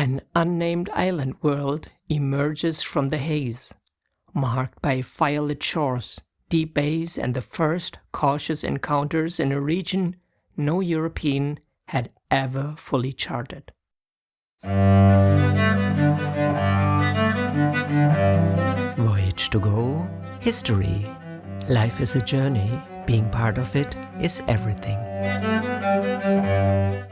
An unnamed island world emerges from the haze, marked by firelit shores, deep bays, and the first cautious encounters in a region no European had ever fully charted. Voyage to go, history. Life is a journey, being part of it is everything.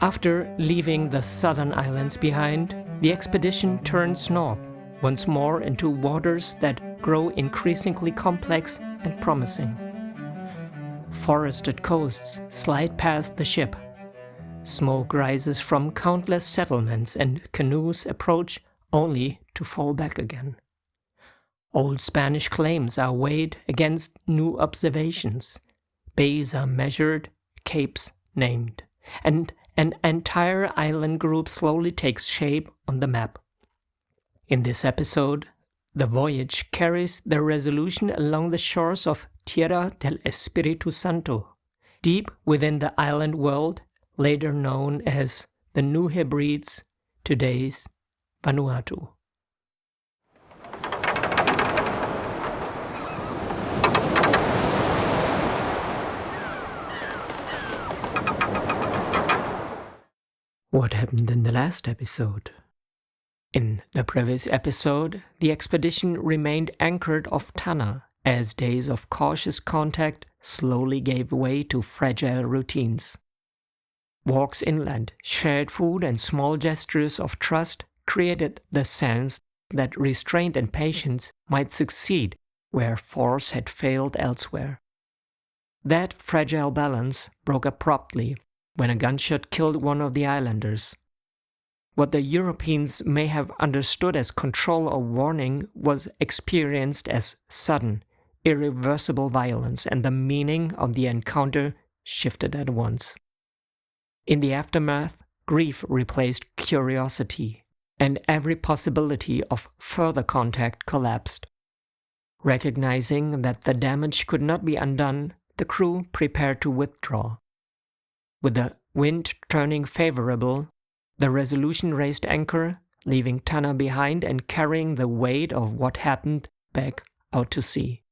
After leaving the southern islands behind, the expedition turns north, once more into waters that grow increasingly complex and promising. Forested coasts slide past the ship. Smoke rises from countless settlements and canoes approach only to fall back again. Old Spanish claims are weighed against new observations. Bays are measured, capes named, and an entire island group slowly takes shape on the map. In this episode, the Voyage carries the Resolution along the shores of Tierra del Espíritu Santo, deep within the island world, later known as the New Hebrides, today's Vanuatu. What happened in the last episode? In the previous episode, the expedition remained anchored off Tanna as days of cautious contact slowly gave way to fragile routines. Walks inland, shared food, and small gestures of trust created the sense that restraint and patience might succeed where force had failed elsewhere. That fragile balance broke abruptly when a gunshot killed one of the islanders. What the Europeans may have understood as control or warning was experienced as sudden, irreversible violence, and the meaning of the encounter shifted at once. In the aftermath, grief replaced curiosity, and every possibility of further contact collapsed. Recognizing that the damage could not be undone, the crew prepared to withdraw. With the wind turning favorable, the Resolution raised anchor, leaving Tanna behind and carrying the weight of what happened back out to sea.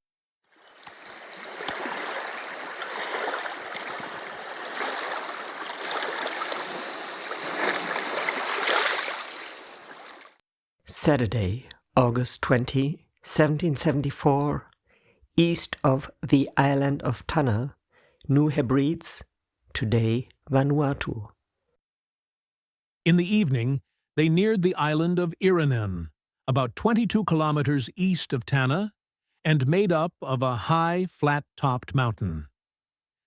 Saturday, August 20, 1774, east of the island of Tanna, New Hebrides, today Vanuatu. In the evening, they neared the island of Iranen, about 22 kilometers east of Tanna, and made up of a high, flat-topped mountain.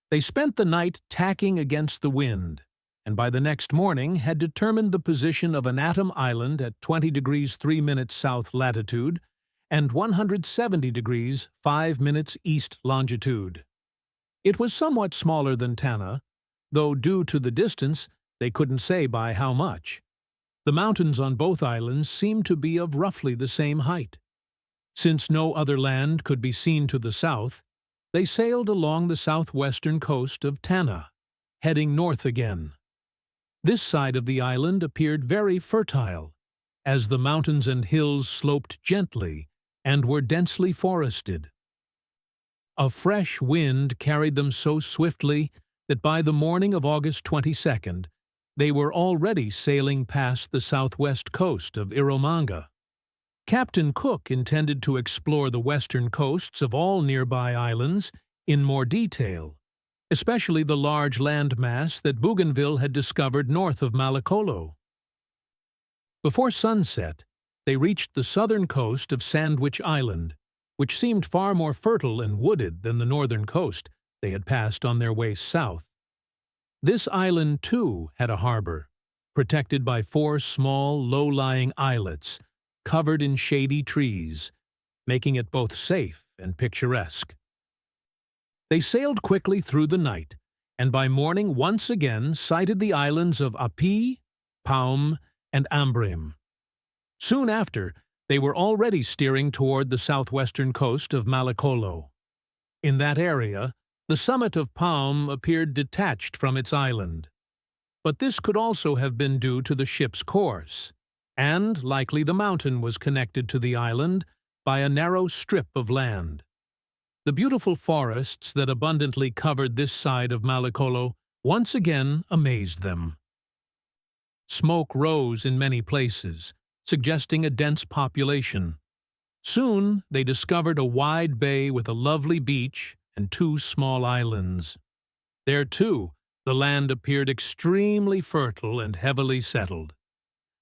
They spent the night tacking against the wind, and by the next morning had determined the position of an atom island at 20 degrees 3 minutes south latitude and 170 degrees 5 minutes east longitude. It was somewhat smaller than Tanna, though due to the distance, they couldn't say by how much. The mountains on both islands seemed to be of roughly the same height. Since no other land could be seen to the south, they sailed along the southwestern coast of Tanna, heading north again. This side of the island appeared very fertile, as the mountains and hills sloped gently and were densely forested. A fresh wind carried them so swiftly that by the morning of August 22nd, they were already sailing past the southwest coast of Eromanga. Captain Cook intended to explore the western coasts of all nearby islands in more detail, especially the large landmass that Bougainville had discovered north of Malakolo. Before sunset, they reached the southern coast of Sandwich Island, which seemed far more fertile and wooded than the northern coast they had passed on their way south. This island, too, had a harbor, protected by 4 small, low-lying islets, covered in shady trees, making it both safe and picturesque. They sailed quickly through the night, and by morning once again sighted the islands of Api, Paum, and Ambrim. Soon after, they were already steering toward the southwestern coast of Malakolo. In that area, the summit of Paum appeared detached from its island. But this could also have been due to the ship's course, and likely the mountain was connected to the island by a narrow strip of land. The beautiful forests that abundantly covered this side of Malekolo once again amazed them. Smoke rose in many places, suggesting a dense population. Soon they discovered a wide bay with a lovely beach and 2 small islands. There, too, the land appeared extremely fertile and heavily settled.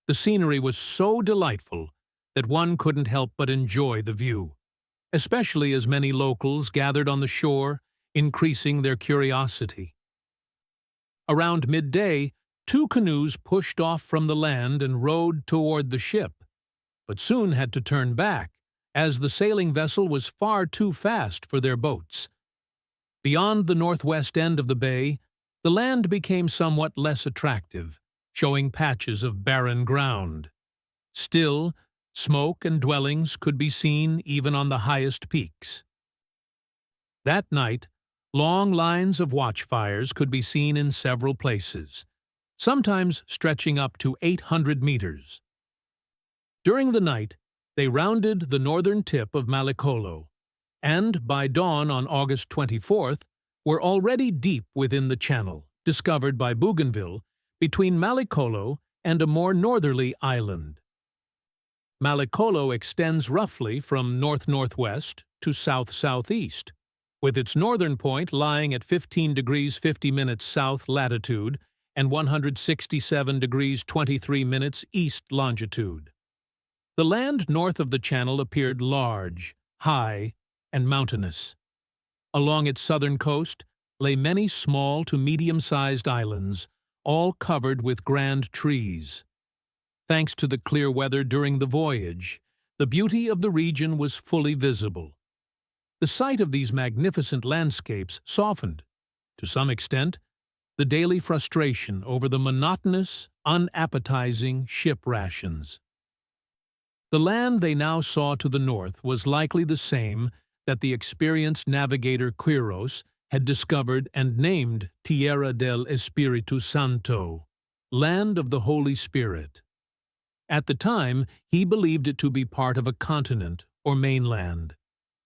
The scenery was so delightful that one couldn't help but enjoy the view, especially as many locals gathered on the shore, increasing their curiosity. Around midday, 2 canoes pushed off from the land and rowed toward the ship, but soon had to turn back, as the sailing vessel was far too fast for their boats. Beyond the northwest end of the bay, the land became somewhat less attractive, showing patches of barren ground. Still, smoke and dwellings could be seen even on the highest peaks. That night, long lines of watchfires could be seen in several places, sometimes stretching up to 800 meters. During the night, they rounded the northern tip of Malekolo, and by dawn on August 24th, were already deep within the channel, discovered by Bougainville, between Malekolo and a more northerly island. Malekolo extends roughly from north-northwest to south-southeast, with its northern point lying at 15 degrees 50 minutes south latitude and 167 degrees 23 minutes east longitude. The land north of the channel appeared large, high, and mountainous. Along its southern coast lay many small to medium-sized islands, all covered with grand trees. Thanks to the clear weather during the voyage, the beauty of the region was fully visible. The sight of these magnificent landscapes softened, to some extent, the daily frustration over the monotonous, unappetizing ship rations. The land they now saw to the north was likely the same that the experienced navigator Quiros had discovered and named Tierra del Espíritu Santo, Land of the Holy Spirit. At the time, he believed it to be part of a continent or mainland.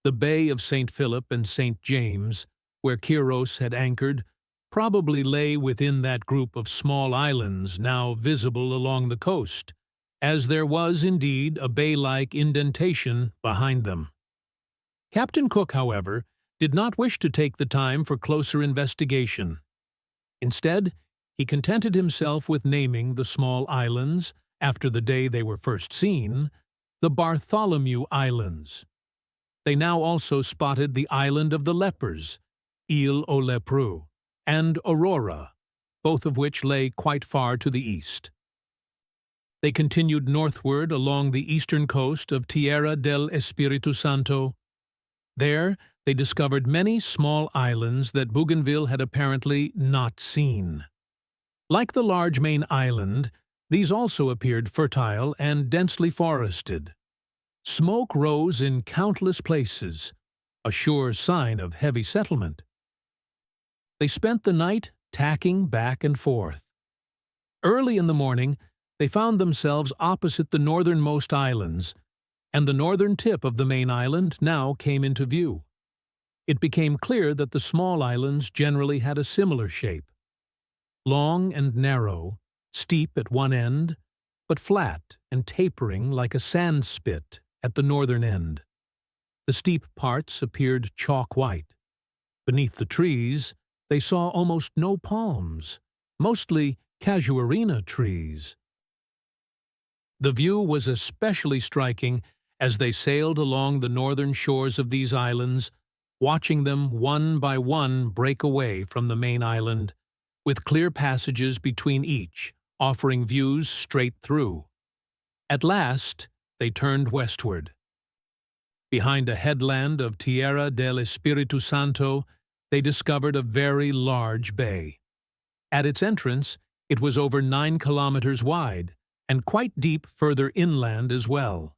The Bay of St. Philip and St. James, where Quiros had anchored, probably lay within that group of small islands now visible along the coast, as there was indeed a bay-like indentation behind them. Captain Cook, however, did not wish to take the time for closer investigation. Instead, he contented himself with naming the small islands, after the day they were first seen, the Bartholomew Islands. They now also spotted the Island of the Lepers, Île aux Lépreux, and Aurora, both of which lay quite far to the east. They continued northward along the eastern coast of Tierra del Espíritu Santo. There, they discovered many small islands that Bougainville had apparently not seen. Like the large main island, these also appeared fertile and densely forested. Smoke rose in countless places, a sure sign of heavy settlement. They spent the night tacking back and forth. Early in the morning, they found themselves opposite the northernmost islands, and the northern tip of the main island now came into view. It became clear that the small islands generally had a similar shape. Long and narrow, steep at one end, but flat and tapering like a sand spit at the northern end. The steep parts appeared chalk white. Beneath the trees, they saw almost no palms, mostly casuarina trees. The view was especially striking as they sailed along the northern shores of these islands, watching them one by one break away from the main island, with clear passages between each, offering views straight through. At last, they turned westward. Behind a headland of Tierra del Espíritu Santo, they discovered a very large bay. At its entrance, it was over 9 kilometers wide, and quite deep further inland as well.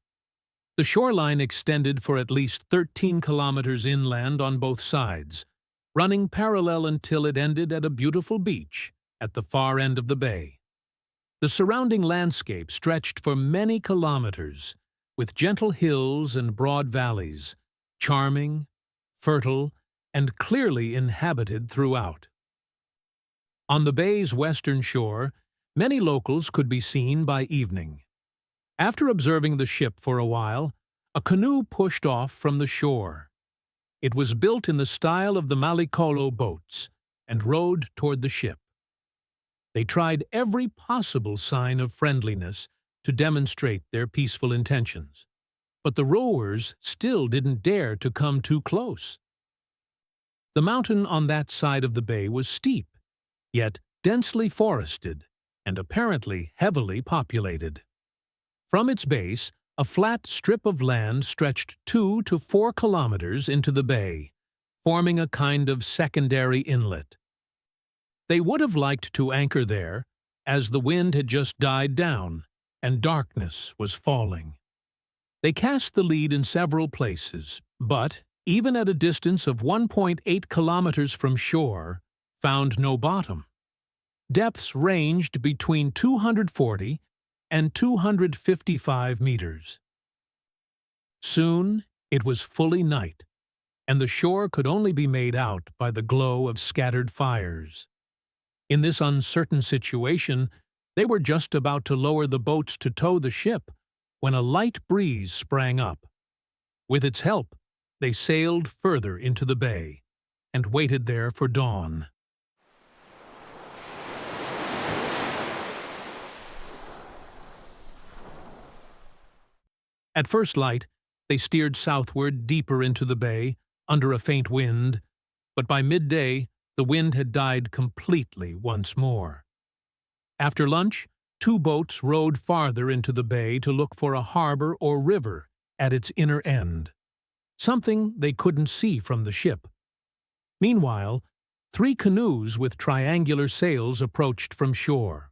The shoreline extended for at least 13 kilometers inland on both sides, running parallel until it ended at a beautiful beach at the far end of the bay. The surrounding landscape stretched for many kilometers, with gentle hills and broad valleys, charming, fertile, and clearly inhabited throughout. On the bay's western shore, many locals could be seen by evening. After observing the ship for a while, a canoe pushed off from the shore. It was built in the style of the Mallicolo boats and rowed toward the ship. They tried every possible sign of friendliness to demonstrate their peaceful intentions, but the rowers still didn't dare to come too close. The mountain on that side of the bay was steep, yet densely forested and apparently heavily populated. From its base, a flat strip of land stretched 2 to 4 kilometers into the bay, forming a kind of secondary inlet. They would have liked to anchor there, as the wind had just died down and darkness was falling. They cast the lead in several places, but, even at a distance of 1.8 kilometers from shore, found no bottom. Depths ranged between 240 and 255 meters. Soon it was fully night, and the shore could only be made out by the glow of scattered fires. In this uncertain situation, they were just about to lower the boats to tow the ship when a light breeze sprang up. With its help, they sailed further into the bay and waited there for dawn. At first light, they steered southward deeper into the bay, under a faint wind, but by midday the wind had died completely once more. After lunch, 2 boats rowed farther into the bay to look for a harbor or river at its inner end, something they couldn't see from the ship. Meanwhile, 3 canoes with triangular sails approached from shore.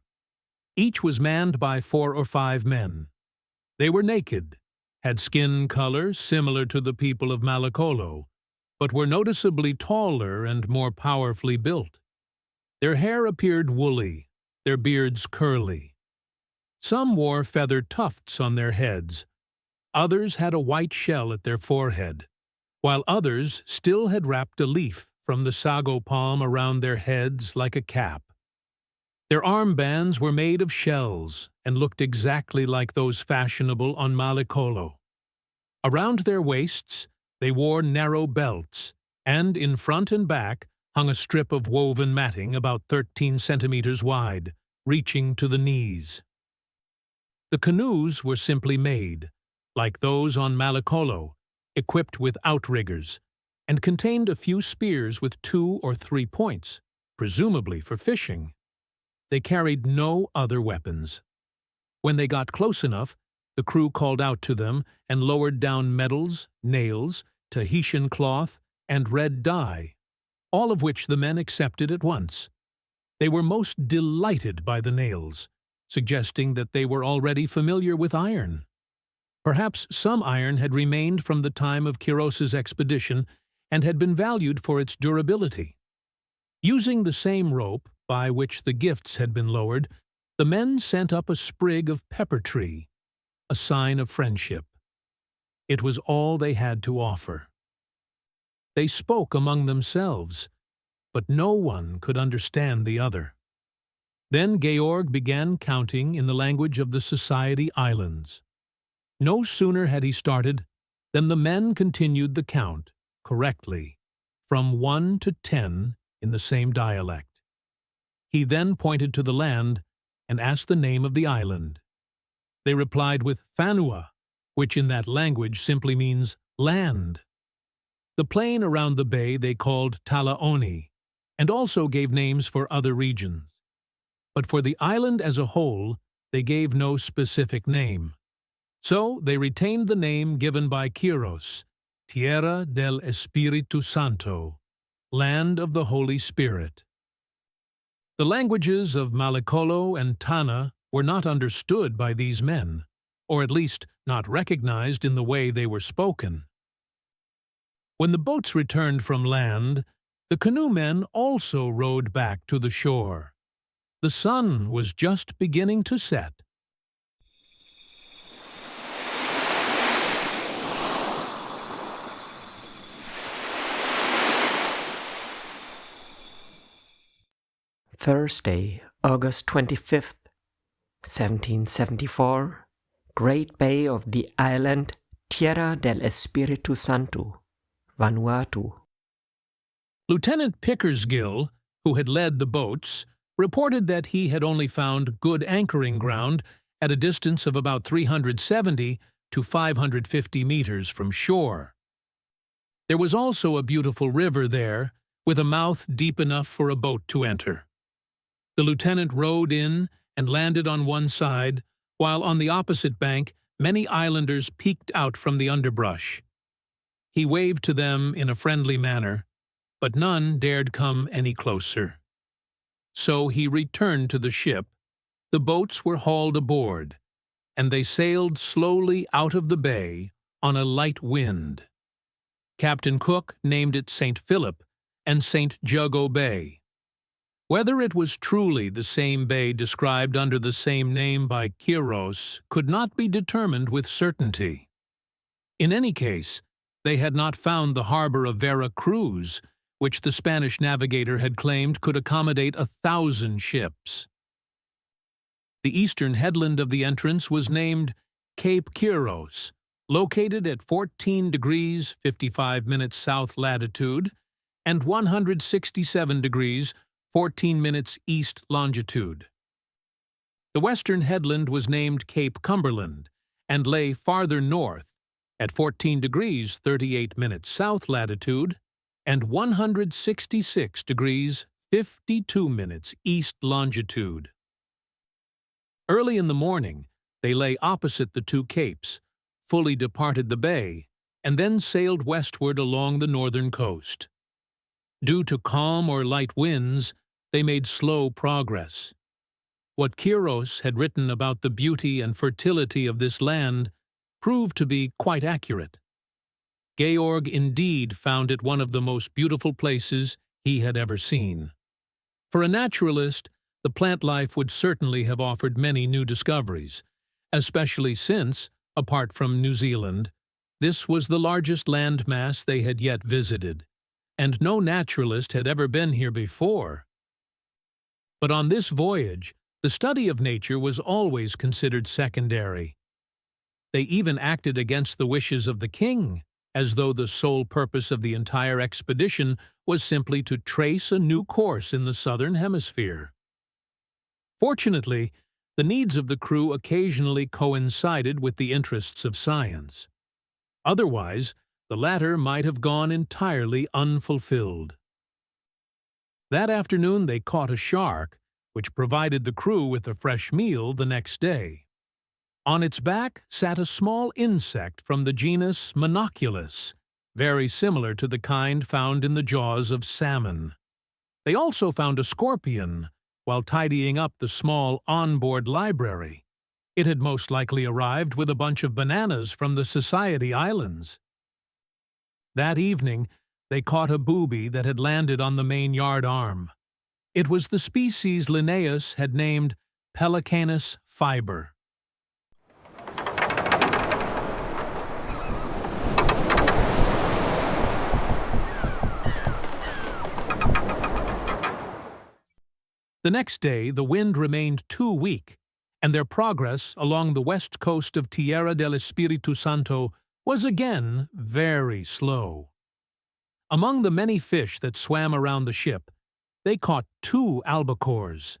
Each was manned by 4 or 5 men. They were naked, had skin color similar to the people of Mallicolo, but were noticeably taller and more powerfully built. Their hair appeared woolly, their beards curly. Some wore feathered tufts on their heads. Others had a white shell at their forehead, while others still had wrapped a leaf from the sago palm around their heads like a cap. Their armbands were made of shells and looked exactly like those fashionable on Mallicolo. Around their waists, they wore narrow belts, and in front and back hung a strip of woven matting about 13 centimeters wide, reaching to the knees. The canoes were simply made, like those on Mallicolo, equipped with outriggers, and contained a few spears with 2 or 3 points, presumably for fishing. They carried no other weapons. When they got close enough, the crew called out to them and lowered down medals, nails, Tahitian cloth, and red dye, all of which the men accepted at once. They were most delighted by the nails, suggesting that they were already familiar with iron. Perhaps some iron had remained from the time of Quiros's expedition and had been valued for its durability. Using the same rope by which the gifts had been lowered, the men sent up a sprig of pepper tree, a sign of friendship. It was all they had to offer. They spoke among themselves, but no one could understand the other. Then Georg began counting in the language of the Society Islands. No sooner had he started than the men continued the count, correctly, from 1 to 10 in the same dialect. He then pointed to the land and asked the name of the island. They replied with Fanua, which in that language simply means land. The plain around the bay they called Talaoni, and also gave names for other regions. But for the island as a whole, they gave no specific name. So they retained the name given by Quiros, Tierra del Espíritu Santo, Land of the Holy Spirit. The languages of Mallicolo and Tana were not understood by these men, or at least not recognized in the way they were spoken. When the boats returned from land, the canoe men also rowed back to the shore. The sun was just beginning to set. Thursday, August 25th, 1774, Great Bay of the island Tierra del Espiritu Santo, Vanuatu. Lieutenant Pickersgill, who had led the boats, reported that he had only found good anchoring ground at a distance of about 370 to 550 meters from shore. There was also a beautiful river there, with a mouth deep enough for a boat to enter. The lieutenant rowed in and landed on one side, while on the opposite bank many islanders peeked out from the underbrush. He waved to them in a friendly manner, but none dared come any closer. So he returned to the ship, the boats were hauled aboard, and they sailed slowly out of the bay on a light wind. Captain Cook named it St. Philip and St. Jago Bay. Whether it was truly the same bay described under the same name by Quiros could not be determined with certainty. In any case, they had not found the harbor of Vera Cruz, which the Spanish navigator had claimed could accommodate 1,000 ships. The eastern headland of the entrance was named Cape Quiros, located at 14 degrees 55 minutes south latitude and 167 degrees 14 minutes east longitude. The western headland was named Cape Cumberland and lay farther north at 14 degrees 38 minutes south latitude and 166 degrees 52 minutes east longitude. Early in the morning, they lay opposite the two capes, fully departed the bay, and then sailed westward along the northern coast. Due to calm or light winds, they made slow progress. What Quiros had written about the beauty and fertility of this land proved to be quite accurate. Georg indeed found it one of the most beautiful places he had ever seen. For a naturalist, the plant life would certainly have offered many new discoveries, especially since, apart from New Zealand, this was the largest landmass they had yet visited, and no naturalist had ever been here before. But on this voyage, the study of nature was always considered secondary. They even acted against the wishes of the king, as though the sole purpose of the entire expedition was simply to trace a new course in the southern hemisphere. Fortunately, the needs of the crew occasionally coincided with the interests of science. Otherwise, the latter might have gone entirely unfulfilled. That afternoon they caught a shark, which provided the crew with a fresh meal the next day. On its back sat a small insect from the genus Monoculus, very similar to the kind found in the jaws of salmon. They also found a scorpion while tidying up the small onboard library. It had most likely arrived with a bunch of bananas from the Society Islands. That evening, they caught a booby that had landed on the main yard arm. It was the species Linnaeus had named Pelecanus fiber. The next day, the wind remained too weak, and their progress along the west coast of Tierra del Espiritu Santo was again very slow. Among the many fish that swam around the ship, they caught 2 albacores.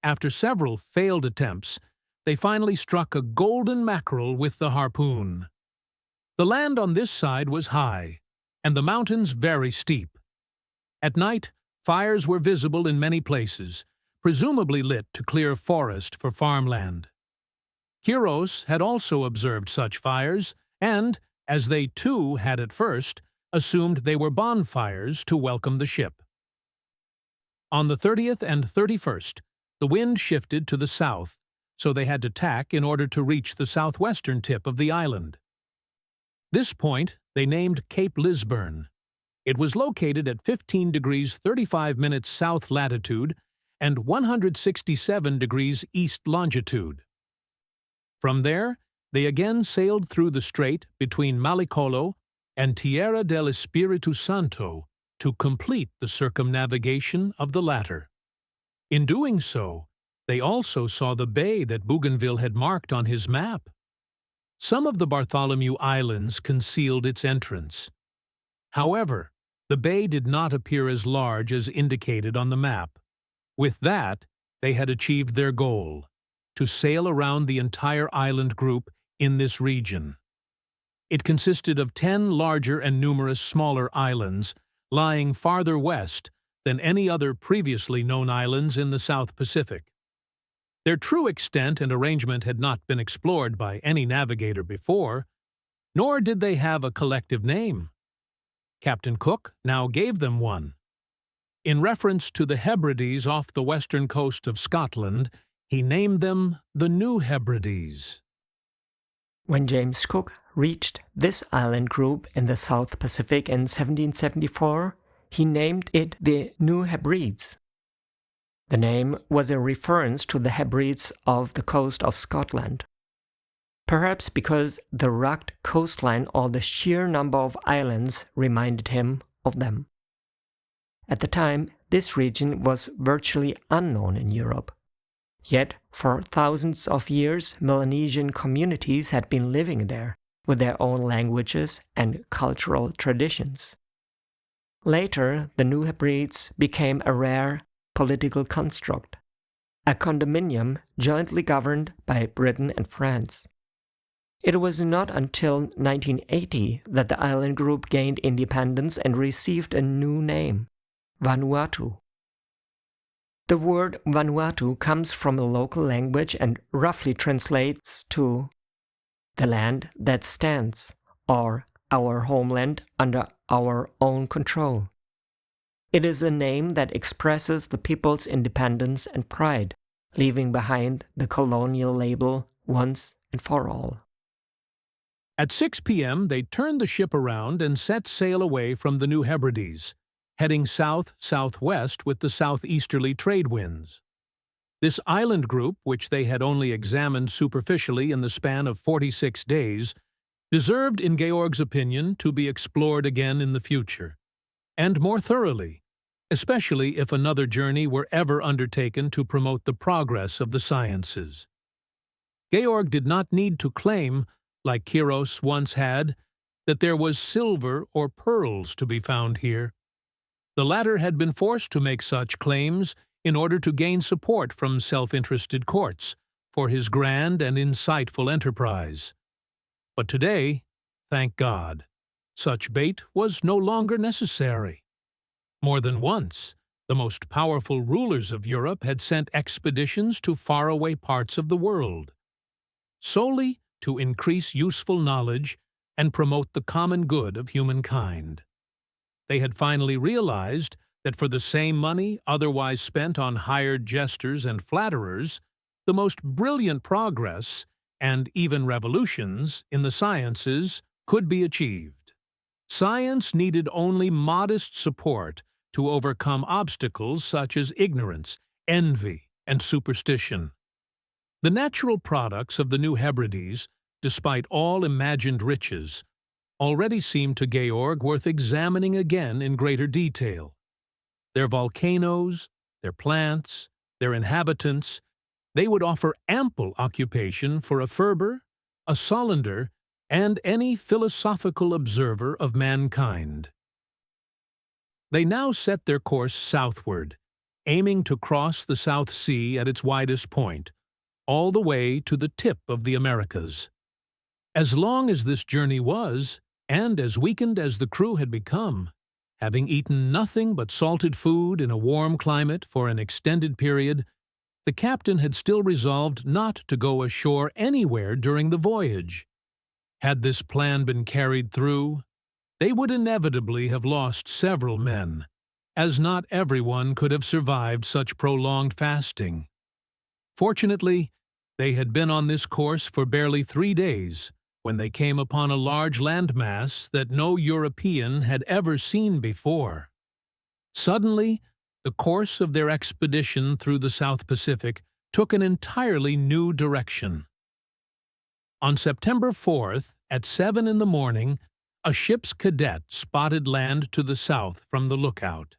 After several failed attempts, they finally struck a golden mackerel with the harpoon. The land on this side was high, and the mountains very steep. At night, fires were visible in many places, presumably lit to clear forest for farmland. Quiros had also observed such fires, and, as they too had at first, assumed they were bonfires to welcome the ship. On the 30th and 31st, the wind shifted to the south, so they had to tack in order to reach the southwestern tip of the island. This point they named Cape Lisburn. It was located at 15 degrees 35 minutes south latitude and 167 degrees east longitude. From there, they again sailed through the strait between Malicolo and Tierra del Espiritu Santo to complete the circumnavigation of the latter. In doing so, they also saw the bay that Bougainville had marked on his map. Some of the Bartholomew Islands concealed its entrance. However, the bay did not appear as large as indicated on the map. With that, they had achieved their goal, to sail around the entire island group in this region. It consisted of 10 larger and numerous smaller islands, lying farther west than any other previously known islands in the South Pacific. Their true extent and arrangement had not been explored by any navigator before, nor did they have a collective name. Captain Cook now gave them one. In reference to the Hebrides off the western coast of Scotland, he named them the New Hebrides. When James Cook reached this island group in the South Pacific in 1774, he named it the New Hebrides. The name was a reference to the Hebrides of the coast of Scotland. Perhaps because the rugged coastline or the sheer number of islands reminded him of them. At the time, this region was virtually unknown in Europe. Yet, for thousands of years, Melanesian communities had been living there, with their own languages and cultural traditions. Later, the New Hebrides became a rare political construct, a condominium jointly governed by Britain and France. It was not until 1980 that the island group gained independence and received a new name, Vanuatu. The word Vanuatu comes from a local language and roughly translates to the land that stands, or our homeland under our own control. It is a name that expresses the people's independence and pride, leaving behind the colonial label once and for all. At 6 p.m., they turned the ship around and set sail away from the New Hebrides, heading south-southwest with the southeasterly trade winds. This island group, which they had only examined superficially in the span of 46 days, deserved, in Georg's opinion, to be explored again in the future, and more thoroughly, especially if another journey were ever undertaken to promote the progress of the sciences. Georg did not need to claim, like Quiros once had, that there was silver or pearls to be found here. The latter had been forced to make such claims in order to gain support from self-interested courts for his grand and insightful enterprise. But today, thank God, such bait was no longer necessary. More than once, the most powerful rulers of Europe had sent expeditions to faraway parts of the world, solely to increase useful knowledge and promote the common good of humankind. They had finally realized that for the same money otherwise spent on hired jesters and flatterers, the most brilliant progress, and even revolutions, in the sciences could be achieved. Science needed only modest support to overcome obstacles such as ignorance, envy, and superstition. The natural products of the New Hebrides, despite all imagined riches, already seemed to Georg worth examining again in greater detail. Their volcanoes, their plants, their inhabitants, they would offer ample occupation for a Ferber, a Solander, and any philosophical observer of mankind. They now set their course southward, aiming to cross the South Sea at its widest point, all the way to the tip of the Americas. As long as this journey was, and as weakened as the crew had become, having eaten nothing but salted food in a warm climate for an extended period, the captain had still resolved not to go ashore anywhere during the voyage. Had this plan been carried through, they would inevitably have lost several men, as not everyone could have survived such prolonged fasting. Fortunately, they had been on this course for barely 3 days when they came upon a large landmass that no European had ever seen before. Suddenly, the course of their expedition through the South Pacific took an entirely new direction. On September 4th, at 7 in the morning, a ship's cadet spotted land to the south from the lookout.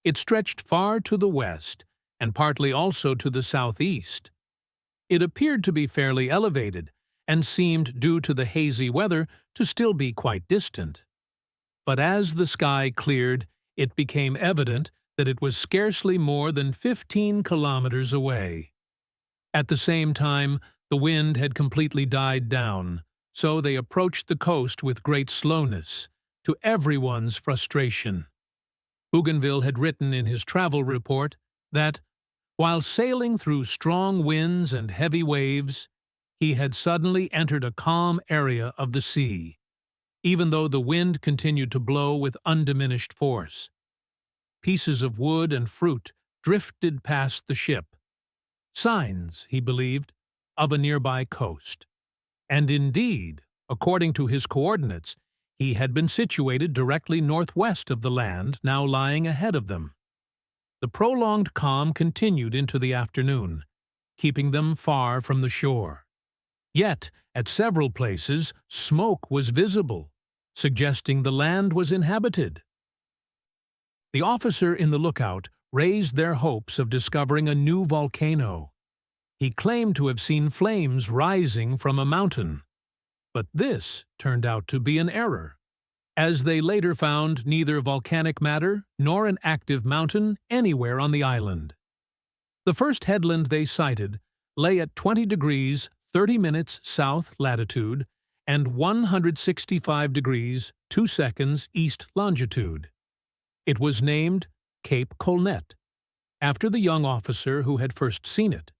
It stretched far to the west and partly also to the southeast. It appeared to be fairly elevated and seemed, due to the hazy weather, to still be quite distant. But as the sky cleared, it became evident that it was scarcely more than 15 kilometers away. At the same time, the wind had completely died down, so they approached the coast with great slowness, to everyone's frustration. Bougainville had written in his travel report that, while sailing through strong winds and heavy waves, he had suddenly entered a calm area of the sea, even though the wind continued to blow with undiminished force. Pieces of wood and fruit drifted past the ship, signs, he believed, of a nearby coast. And indeed, according to his coordinates, he had been situated directly northwest of the land now lying ahead of them. The prolonged calm continued into the afternoon, keeping them far from the shore. Yet, at several places, smoke was visible, suggesting the land was inhabited. The officer in the lookout raised their hopes of discovering a new volcano. He claimed to have seen flames rising from a mountain. But this turned out to be an error, as they later found neither volcanic matter nor an active mountain anywhere on the island. The first headland they sighted lay at 20 degrees 30 minutes south latitude and 165 degrees 2 seconds east longitude. It was named Cape Colnett, after the young officer who had first seen it.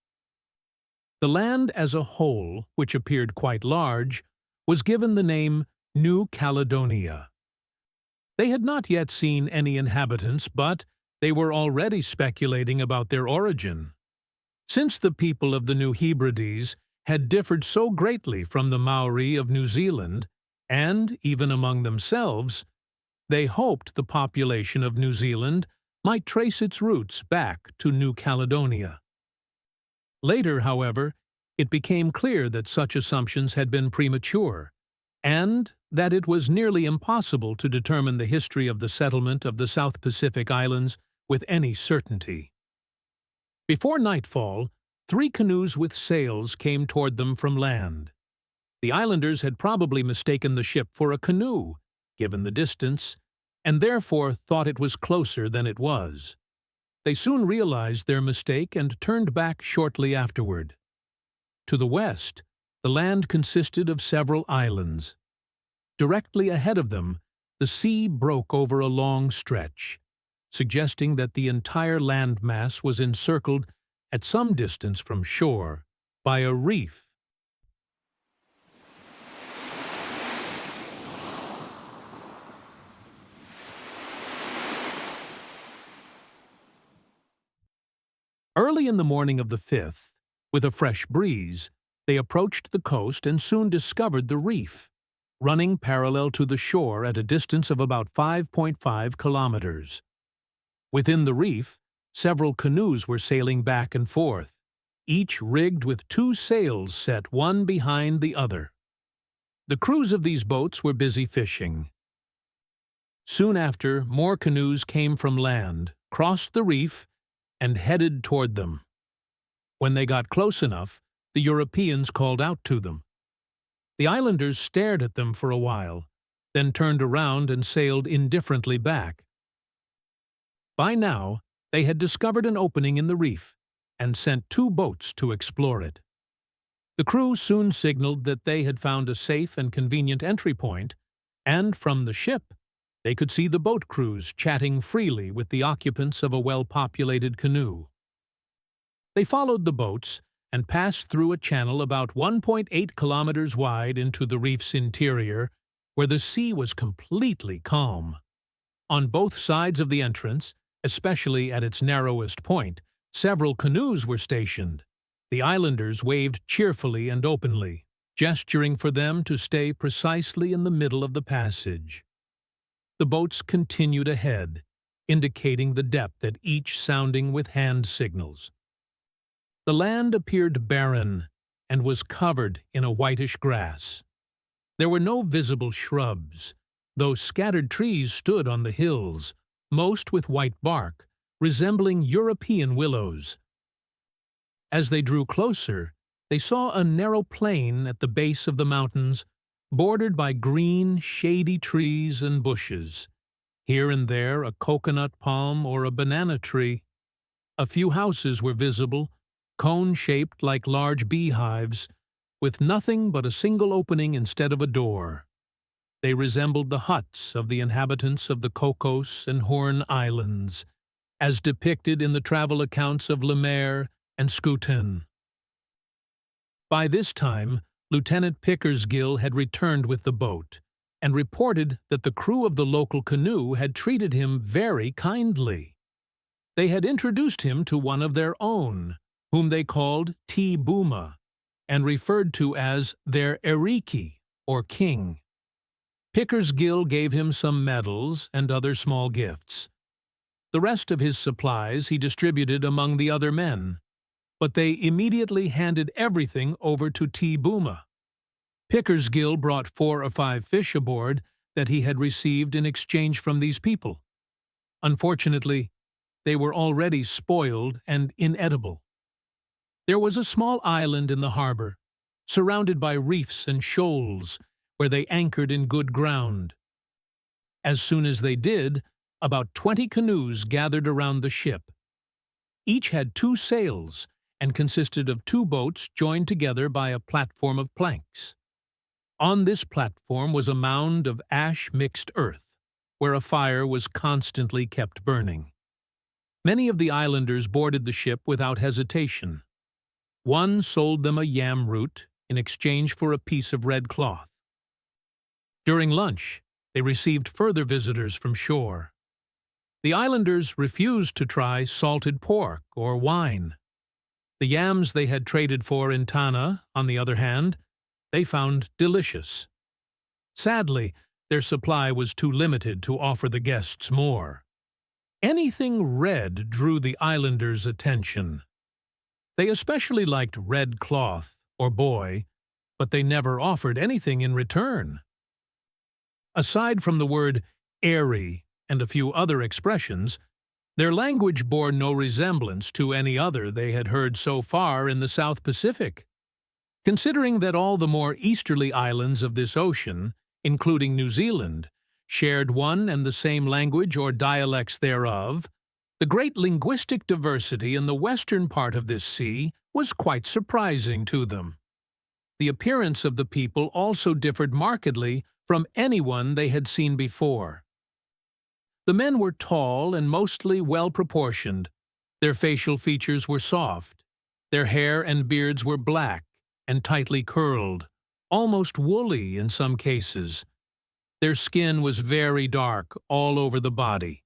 The land as a whole, which appeared quite large, was given the name New Caledonia. They had not yet seen any inhabitants, but they were already speculating about their origin. Since the people of the New Hebrides had differed so greatly from the Maori of New Zealand, and even among themselves, they hoped the population of New Zealand might trace its roots back to New Caledonia. Later, however, it became clear that such assumptions had been premature, and that it was nearly impossible to determine the history of the settlement of the South Pacific Islands with any certainty. Before nightfall, 3 canoes with sails came toward them from land. The islanders had probably mistaken the ship for a canoe, given the distance, and therefore thought it was closer than it was. They soon realized their mistake and turned back shortly afterward. To the west, the land consisted of several islands. Directly ahead of them, the sea broke over a long stretch, suggesting that the entire landmass was encircled at some distance from shore by a reef. Early in the morning of the 5th, with a fresh breeze, they approached the coast and soon discovered the reef, running parallel to the shore at a distance of about 5.5 kilometers. Within the reef, several canoes were sailing back and forth, each rigged with 2 sails set one behind the other. The crews of these boats were busy fishing. Soon after, more canoes came from land, crossed the reef, and headed toward them. When they got close enough, the Europeans called out to them. The islanders stared at them for a while, then turned around and sailed indifferently back. By now, they had discovered an opening in the reef and sent 2 boats to explore it. The crew soon signaled that they had found a safe and convenient entry point, and from the ship, they could see the boat crews chatting freely with the occupants of a well-populated canoe. They followed the boats and passed through a channel about 1.8 kilometers wide into the reef's interior, where the sea was completely calm. On both sides of the entrance, especially at its narrowest point, several canoes were stationed. The islanders waved cheerfully and openly, gesturing for them to stay precisely in the middle of the passage. The boats continued ahead, indicating the depth at each sounding with hand signals. The land appeared barren and was covered in a whitish grass. There were no visible shrubs, though scattered trees stood on the hills, most with white bark, resembling European willows. As they drew closer, they saw a narrow plain at the base of the mountains, bordered by green, shady trees and bushes. Here and there a coconut palm or a banana tree. A few houses were visible, cone-shaped like large beehives, with nothing but a single opening instead of a door. They resembled the huts of the inhabitants of the Cocos and Horn Islands, as depicted in the travel accounts of Le Maire and Scouten. By this time, Lieutenant Pickersgill had returned with the boat, and reported that the crew of the local canoe had treated him very kindly. They had introduced him to one of their own, whom they called Tea-buma, and referred to as their Eriki, or king. Pickersgill gave him some medals and other small gifts. The rest of his supplies he distributed among the other men, but they immediately handed everything over to Tea-buma. Pickersgill brought 4 or 5 fish aboard that he had received in exchange from these people. Unfortunately, they were already spoiled and inedible. There was a small island in the harbor, surrounded by reefs and shoals, where they anchored in good ground. As soon as they did, about 20 canoes gathered around the ship. Each had 2 sails and consisted of 2 boats joined together by a platform of planks. On this platform was a mound of ash-mixed earth, where a fire was constantly kept burning. Many of the islanders boarded the ship without hesitation. One sold them a yam root in exchange for a piece of red cloth. During lunch, they received further visitors from shore. The islanders refused to try salted pork or wine. The yams they had traded for in Tana, on the other hand, they found delicious. Sadly, their supply was too limited to offer the guests more. Anything red drew the islanders' attention. They especially liked red cloth, or boy, but they never offered anything in return. Aside from the word airy and a few other expressions, their language bore no resemblance to any other they had heard so far in the South Pacific. Considering that all the more easterly islands of this ocean, including New Zealand, shared one and the same language or dialects thereof, the great linguistic diversity in the western part of this sea was quite surprising to them. The appearance of the people also differed markedly from anyone they had seen before. The men were tall and mostly well-proportioned. Their facial features were soft. Their hair and beards were black and tightly curled, almost woolly in some cases. Their skin was very dark all over the body,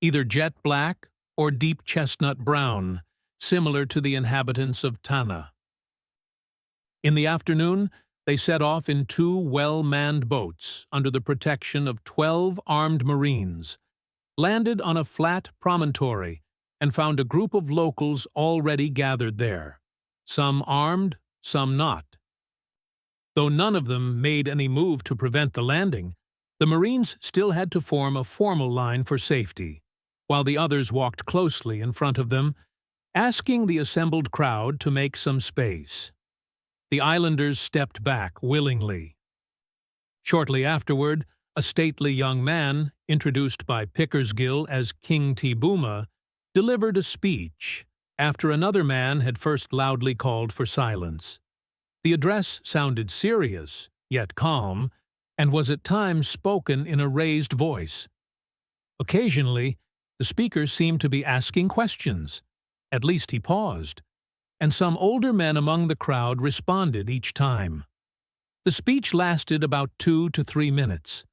either jet black or deep chestnut brown, similar to the inhabitants of Tana. In the afternoon, they set off in 2 well-manned boats under the protection of 12 armed Marines, landed on a flat promontory, and found a group of locals already gathered there, some armed, some not. Though none of them made any move to prevent the landing, the Marines still had to form a formal line for safety, while the others walked closely in front of them, asking the assembled crowd to make some space. The islanders stepped back willingly. Shortly afterward, a stately young man, introduced by Pickersgill as King Tea-buma, delivered a speech, after another man had first loudly called for silence. The address sounded serious, yet calm, and was at times spoken in a raised voice. Occasionally, the speaker seemed to be asking questions. At least he paused, and some older men among the crowd responded each time. The speech lasted about 2 to 3 minutes.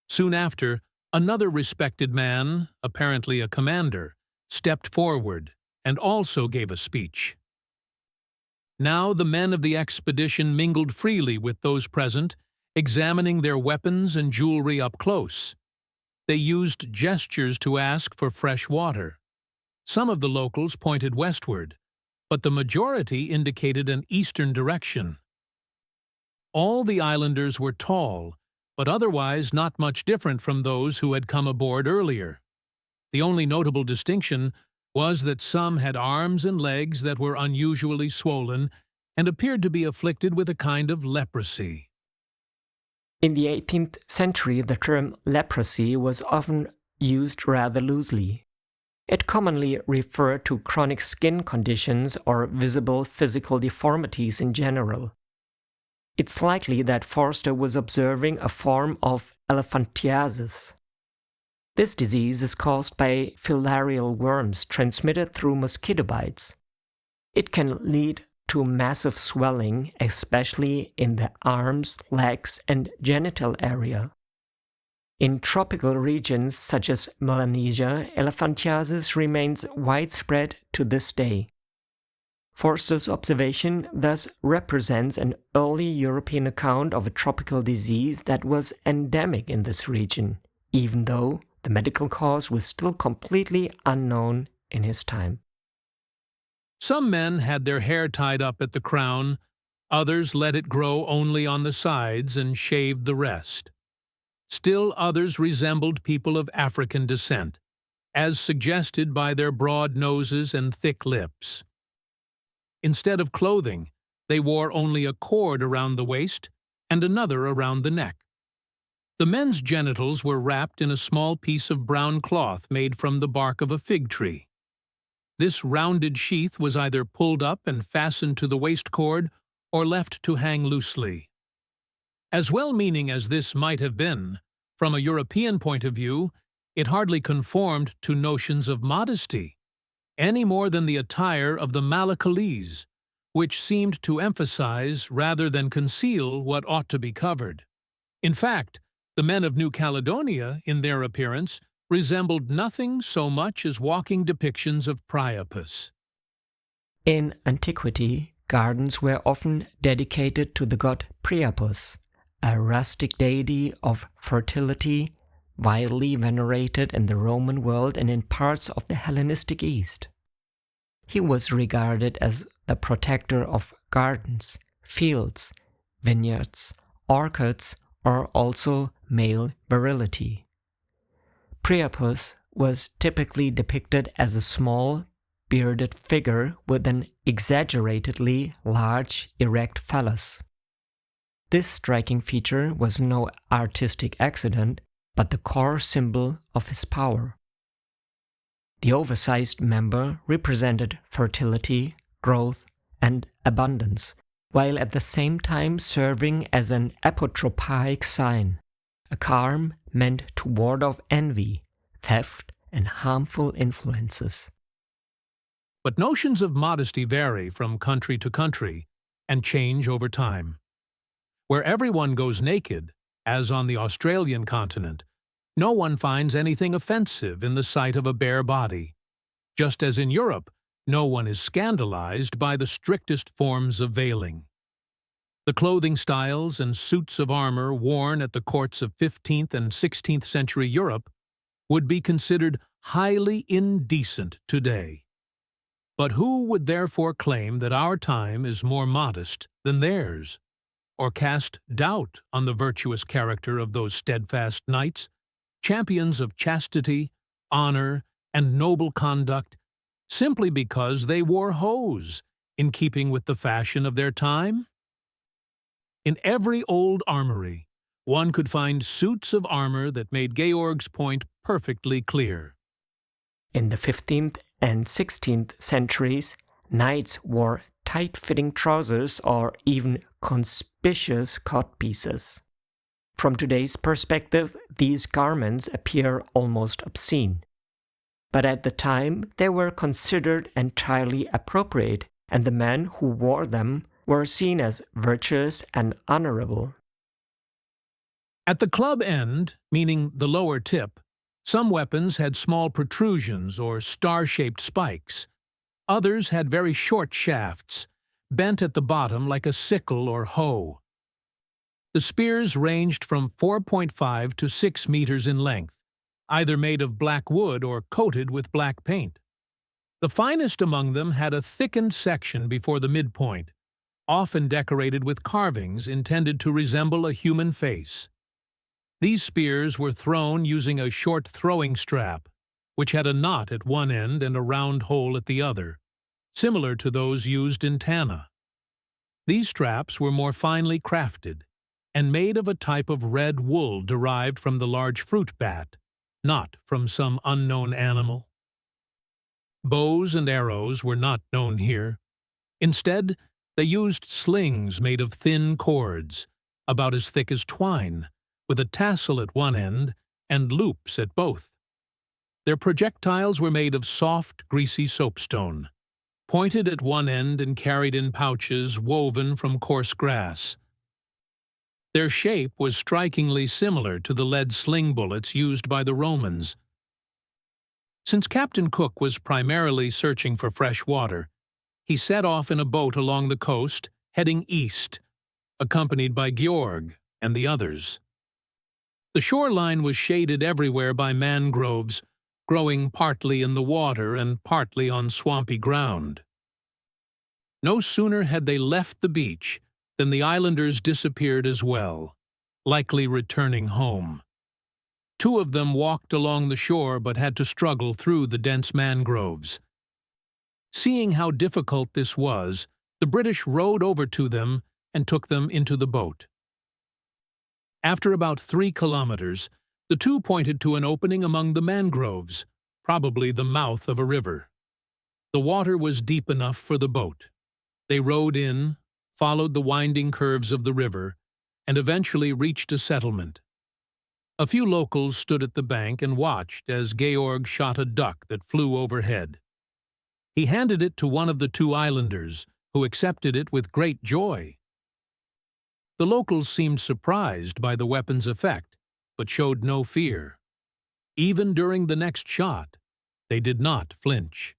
Soon after, another respected man, apparently a commander, stepped forward and also gave a speech. Now the men of the expedition mingled freely with those present, examining their weapons and jewelry up close. They used gestures to ask for fresh water. Some of the locals pointed westward, but the majority indicated an eastern direction. All the islanders were tall, but otherwise not much different from those who had come aboard earlier. The only notable distinction was that some had arms and legs that were unusually swollen and appeared to be afflicted with a kind of leprosy. In the 18th century, the term leprosy was often used rather loosely. It commonly referred to chronic skin conditions or visible physical deformities in general. It's likely that Forster was observing a form of elephantiasis. This disease is caused by filarial worms transmitted through mosquito bites. It can lead to massive swelling, especially in the arms, legs, and genital area. In tropical regions such as Melanesia, elephantiasis remains widespread to this day. Forster's observation thus represents an early European account of a tropical disease that was endemic in this region, even though the medical cause was still completely unknown in his time. Some men had their hair tied up at the crown, others let it grow only on the sides and shaved the rest. Still others resembled people of African descent, as suggested by their broad noses and thick lips. Instead of clothing, they wore only a cord around the waist and another around the neck. The men's genitals were wrapped in a small piece of brown cloth made from the bark of a fig tree. This rounded sheath was either pulled up and fastened to the waist cord or left to hang loosely. As well-meaning as this might have been, from a European point of view, it hardly conformed to notions of modesty, any more than the attire of the Malacalese, which seemed to emphasize rather than conceal what ought to be covered. In fact, the men of New Caledonia, in their appearance, resembled nothing so much as walking depictions of Priapus. In antiquity, gardens were often dedicated to the god Priapus, a rustic deity of fertility, widely venerated in the Roman world and in parts of the Hellenistic East. He was regarded as the protector of gardens, fields, vineyards, orchards, or also male virility. Priapus was typically depicted as a small, bearded figure with an exaggeratedly large, erect phallus. This striking feature was no artistic accident, but the core symbol of his power. The oversized member represented fertility, growth, and abundance, while at the same time serving as an apotropaic sign, a charm meant to ward off envy, theft, and harmful influences. But notions of modesty vary from country to country and change over time. Where everyone goes naked, as on the Australian continent, no one finds anything offensive in the sight of a bare body, just as in Europe, no one is scandalized by the strictest forms of veiling. The clothing styles and suits of armor worn at the courts of 15th and 16th century Europe would be considered highly indecent today. But who would therefore claim that our time is more modest than theirs, or cast doubt on the virtuous character of those steadfast knights, champions of chastity, honor, and noble conduct, simply because they wore hose, in keeping with the fashion of their time? In every old armory, one could find suits of armor that made Georg's point perfectly clear. In the 15th and 16th centuries, knights wore tight-fitting trousers or even conspicuous codpieces. From today's perspective, these garments appear almost obscene. But at the time, they were considered entirely appropriate, and the men who wore them were seen as virtuous and honorable. At the club end, meaning the lower tip, some weapons had small protrusions or star-shaped spikes. Others had very short shafts, bent at the bottom like a sickle or hoe. The spears ranged from 4.5 to 6 meters in length, either made of black wood or coated with black paint. The finest among them had a thickened section before the midpoint, often decorated with carvings intended to resemble a human face. These spears were thrown using a short throwing strap, which had a knot at one end and a round hole at the other, similar to those used in Tanna. These straps were more finely crafted and made of a type of red wool derived from the large fruit bat, not from some unknown animal. Bows and arrows were not known here. Instead, they used slings made of thin cords, about as thick as twine, with a tassel at one end and loops at both. Their projectiles were made of soft, greasy soapstone, pointed at one end and carried in pouches woven from coarse grass. Their shape was strikingly similar to the lead sling bullets used by the Romans. Since Captain Cook was primarily searching for fresh water, he set off in a boat along the coast, heading east, accompanied by Georg and the others. The shoreline was shaded everywhere by mangroves, growing partly in the water and partly on swampy ground. No sooner had they left the beach than the islanders disappeared as well, likely returning home. Two of them walked along the shore but had to struggle through the dense mangroves. Seeing how difficult this was, the British rowed over to them and took them into the boat. After about 3 kilometers, the two pointed to an opening among the mangroves, probably the mouth of a river. The water was deep enough for the boat. They rowed in, followed the winding curves of the river, and eventually reached a settlement. A few locals stood at the bank and watched as Georg shot a duck that flew overhead. He handed it to one of the two islanders, who accepted it with great joy. The locals seemed surprised by the weapon's effect, but showed no fear. Even during the next shot, they did not flinch.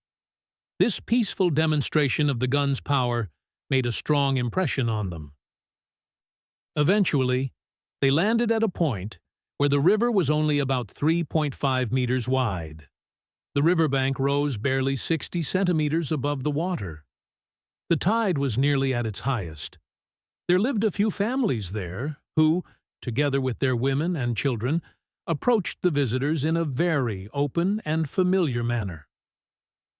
This peaceful demonstration of the gun's power made a strong impression on them. Eventually, they landed at a point where the river was only about 3.5 meters wide. The riverbank rose barely 60 centimeters above the water. The tide was nearly at its highest. There lived a few families there who, together with their women and children, approached the visitors in a very open and familiar manner.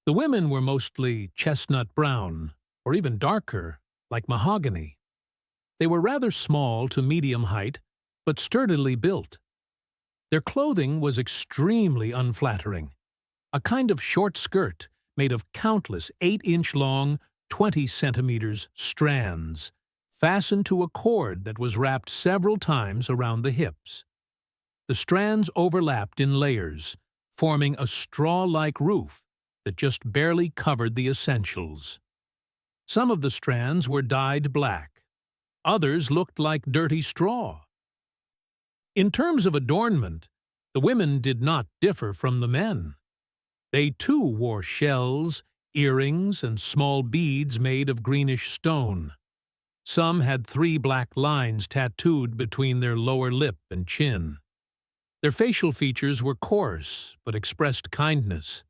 The women were mostly chestnut brown, or even darker, like mahogany. They were rather small to medium height, but sturdily built. Their clothing was extremely unflattering. A kind of short skirt made of countless 8-inch-long, 20 centimeters strands, fastened to a cord that was wrapped several times around the hips. The strands overlapped in layers, forming a straw-like roof that just barely covered the essentials. Some of the strands were dyed black. Others looked like dirty straw. In terms of adornment, the women did not differ from the men. They too wore shells, earrings, and small beads made of greenish stone. Some had 3 black lines tattooed between their lower lip and chin. Their facial features were coarse but expressed kindness.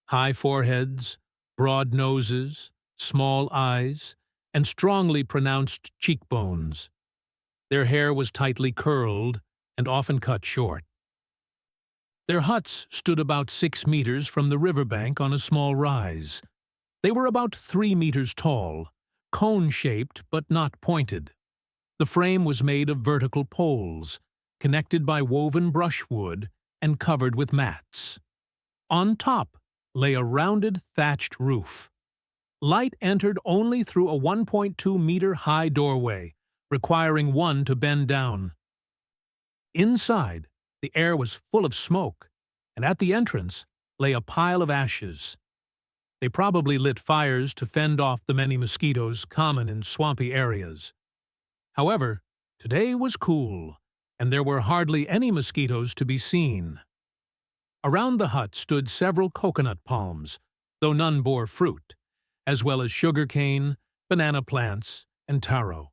High foreheads, broad noses, small eyes, and strongly pronounced cheekbones. Their hair was tightly curled and often cut short. Their huts stood about 6 meters from the riverbank on a small rise. They were about 3 meters tall, cone-shaped but not pointed. The frame was made of vertical poles, connected by woven brushwood and covered with mats. On top lay a rounded thatched roof. Light entered only through a 1.2-meter-high doorway, requiring one to bend down. Inside, the air was full of smoke, and at the entrance lay a pile of ashes. They probably lit fires to fend off the many mosquitoes common in swampy areas. However, today was cool, and there were hardly any mosquitoes to be seen. Around the hut stood several coconut palms, though none bore fruit, as well as sugarcane, banana plants, and taro.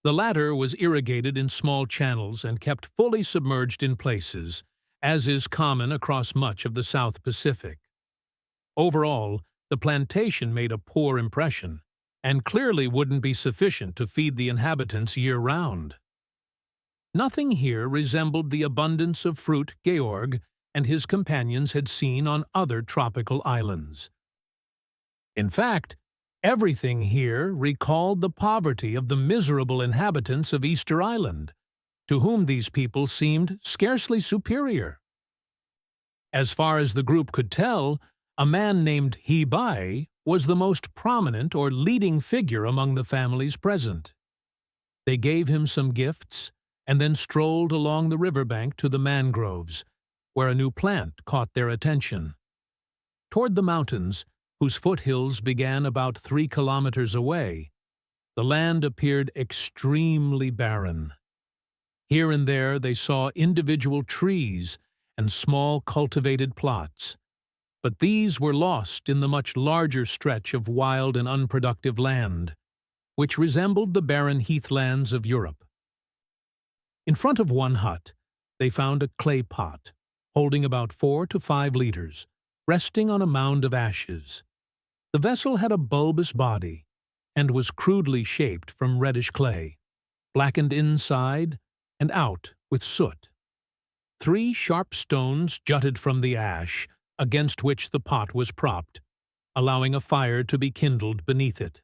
The latter was irrigated in small channels and kept fully submerged in places, as is common across much of the South Pacific. Overall, the plantation made a poor impression, and clearly wouldn't be sufficient to feed the inhabitants year-round. Nothing here resembled the abundance of fruit Georg and his companions had seen on other tropical islands. In fact, everything here recalled the poverty of the miserable inhabitants of Easter Island, to whom these people seemed scarcely superior. As far as the group could tell, a man named Hebrides was the most prominent or leading figure among the families present. They gave him some gifts and then strolled along the riverbank to the mangroves, where a new plant caught their attention. Toward the mountains, whose foothills began about 3 kilometers away, the land appeared extremely barren. Here and there they saw individual trees and small cultivated plots, but these were lost in the much larger stretch of wild and unproductive land, which resembled the barren heathlands of Europe. In front of one hut, they found a clay pot, holding about 4 to 5 liters, resting on a mound of ashes. The vessel had a bulbous body and was crudely shaped from reddish clay, blackened inside and out with soot. 3 sharp stones jutted from the ash, against which the pot was propped, allowing a fire to be kindled beneath it.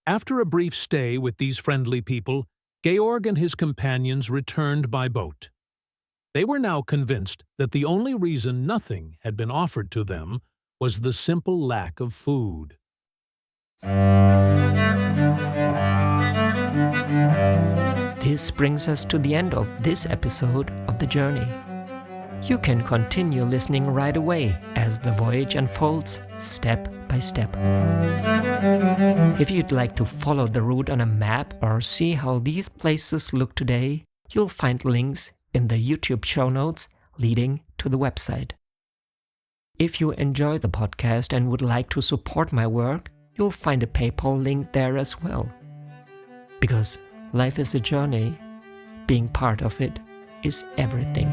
After a brief stay with these friendly people, Georg and his companions returned by boat. They were now convinced that the only reason nothing had been offered to them was the simple lack of food. This brings us to the end of this episode of The Journey. You can continue listening right away as the voyage unfolds step by step. If you'd like to follow the route on a map or see how these places look today, you'll find links in the YouTube show notes leading to the website. If you enjoy the podcast and would like to support my work, you'll find a PayPal link there as well. Because life is a journey, being part of it is everything.